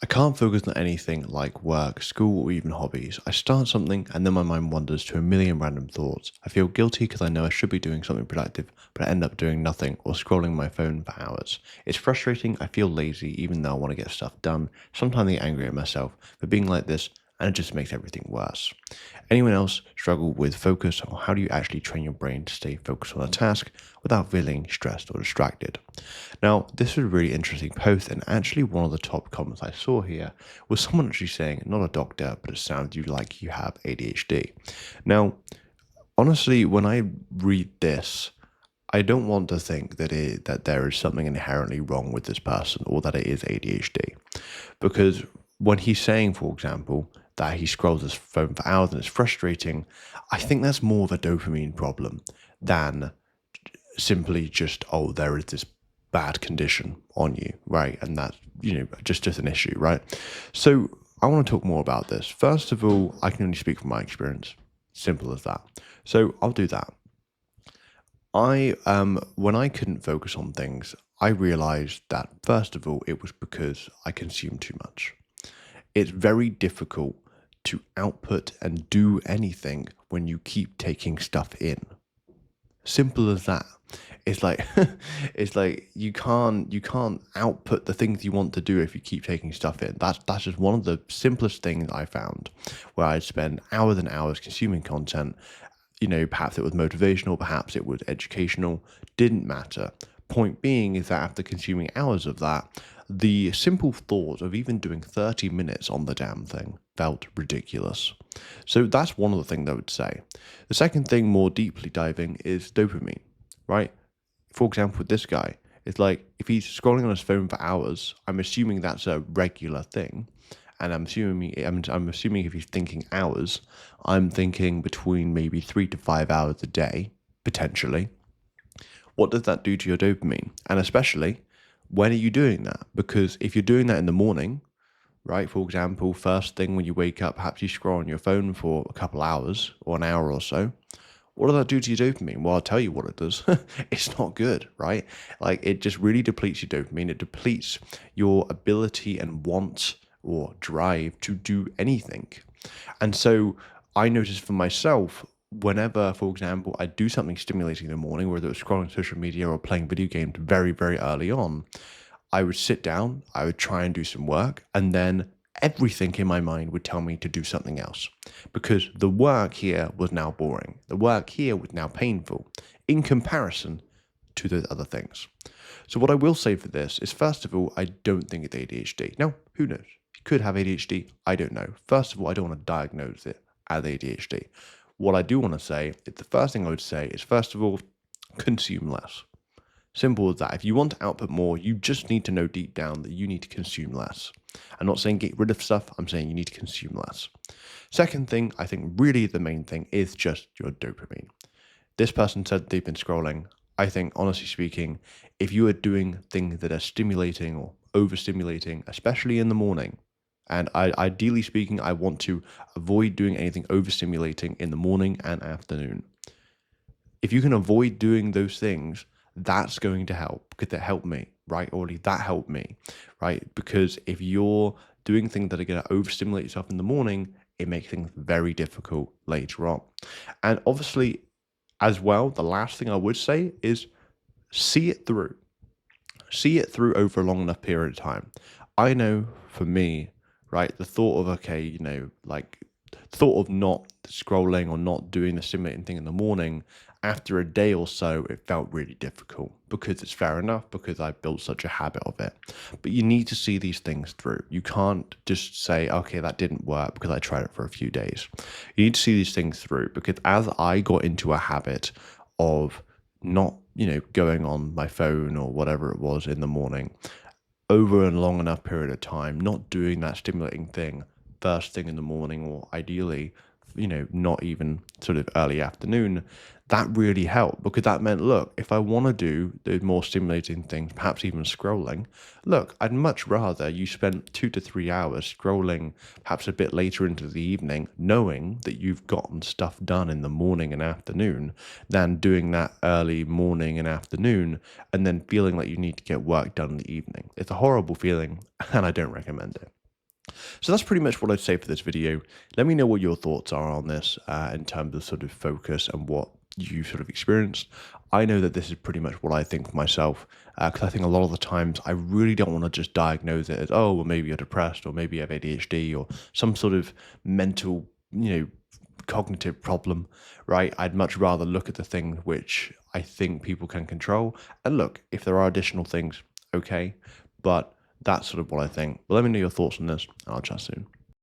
I can't focus on anything like work, school, or even hobbies. I start something and then my mind wanders to a million random thoughts. I feel guilty because I know I should be doing something productive, but I end up doing nothing or scrolling my phone for hours. It's frustrating, I feel lazy even though I want to get stuff done. Sometimes I get angry at myself for being like this, and it just makes everything worse. Anyone else struggle with focus, or how do you actually train your brain to stay focused on a task without feeling stressed or distracted? Now, this was a really interesting post, and actually, one of the top comments I saw here was someone actually saying, not a doctor, but it sounds you like you have ADHD. Now, honestly, when I read this, I don't want to think that there is something inherently wrong with this person or that it is ADHD, because when he's saying, for example, that he scrolls his phone for hours and it's frustrating, I think that's more of a dopamine problem than simply just, oh, there is this bad condition on you, right? And that's, just an issue, right? So I want to talk more about this. First of all, I can only speak from my experience. Simple as that. So I'll do that. I when I couldn't focus on things, I realized that first of all, it was because I consumed too much. It's very difficult to output and do anything when you keep taking stuff in. Simple as that. It's like it's like you can't output the things you want to do if you keep taking stuff in. That's just one of the simplest things I found, where I'd spend hours and hours consuming content. Perhaps it was motivational, perhaps it was educational, didn't matter. Point being is that after consuming hours of that, the simple thought of even doing 30 minutes on the damn thing felt ridiculous. So that's one of the things I would say. The second thing, more deeply diving, is dopamine, right? For example, with this guy, it's like if he's scrolling on his phone for hours, I'm assuming that's a regular thing. And I'm assuming if he's thinking hours, I'm thinking between maybe 3 to 5 hours a day, potentially. What does that do to your dopamine? And especially, when are you doing that? Because if you're doing that in the morning, right, for example, first thing when you wake up, perhaps you scroll on your phone for a couple hours or an hour or so. What does that do to your dopamine? Well, I'll tell you what it does. It's not good, right? Like, it just really depletes your dopamine. It depletes your ability and want or drive to do anything. And so I noticed for myself, whenever, for example, I do something stimulating in the morning, whether it's scrolling social media or playing video games very, very early on, I would sit down, I would try and do some work, and then everything in my mind would tell me to do something else, because the work here was now boring. The work here was now painful in comparison to those other things. So what I will say for this is, first of all, I don't think it's ADHD. Now, who knows? He could have ADHD. I don't know. First of all, I don't want to diagnose it as ADHD. What I do want to say is, the first thing I would say is, first of all, consume less. Simple as that. If you want to output more, you just need to know deep down that you need to consume less. I'm not saying get rid of stuff, I'm saying you need to consume less. Second thing, I think really the main thing is just your dopamine. This person said they've been scrolling. I think, honestly speaking, if you are doing things that are stimulating or overstimulating, especially in the morning, and ideally speaking, I want to avoid doing anything overstimulating in the morning and afternoon. If you can avoid doing those things, that's going to help, because it helped me, right? Or at least that helped me, right? Because if you're doing things that are going to overstimulate yourself in the morning, it makes things very difficult later on. And obviously, as well, the last thing I would say is see it through. See it through over a long enough period of time. I know for me, right, the thought of, okay, like thought of not scrolling or not doing the stimulating thing in the morning, after a day or so, it felt really difficult, because it's fair enough, because I built such a habit of it. But you need to see these things through. You can't just say, okay, that didn't work because I tried it for a few days. You need to see these things through, because as I got into a habit of not, going on my phone or whatever it was in the morning over a long enough period of time, not doing that stimulating thing first thing in the morning, or ideally, not even sort of early afternoon, that really helped, because that meant, look, if I want to do the more stimulating things, perhaps even scrolling, look, I'd much rather you spend 2 to 3 hours scrolling, perhaps a bit later into the evening, knowing that you've gotten stuff done in the morning and afternoon, than doing that early morning and afternoon and then feeling like you need to get work done in the evening. It's a horrible feeling, and I don't recommend it. So that's pretty much what I'd say for this video. Let me know what your thoughts are on this in terms of sort of focus and what you sort of experienced. I know that this is pretty much what I think for myself, because I think a lot of the times I really don't want to just diagnose it as, oh, well, maybe you're depressed or maybe you have ADHD or some sort of mental, cognitive problem, right? I'd much rather look at the things which I think people can control. And look, if there are additional things, okay, but that's sort of what I think. But let me know your thoughts on this, and I'll chat soon.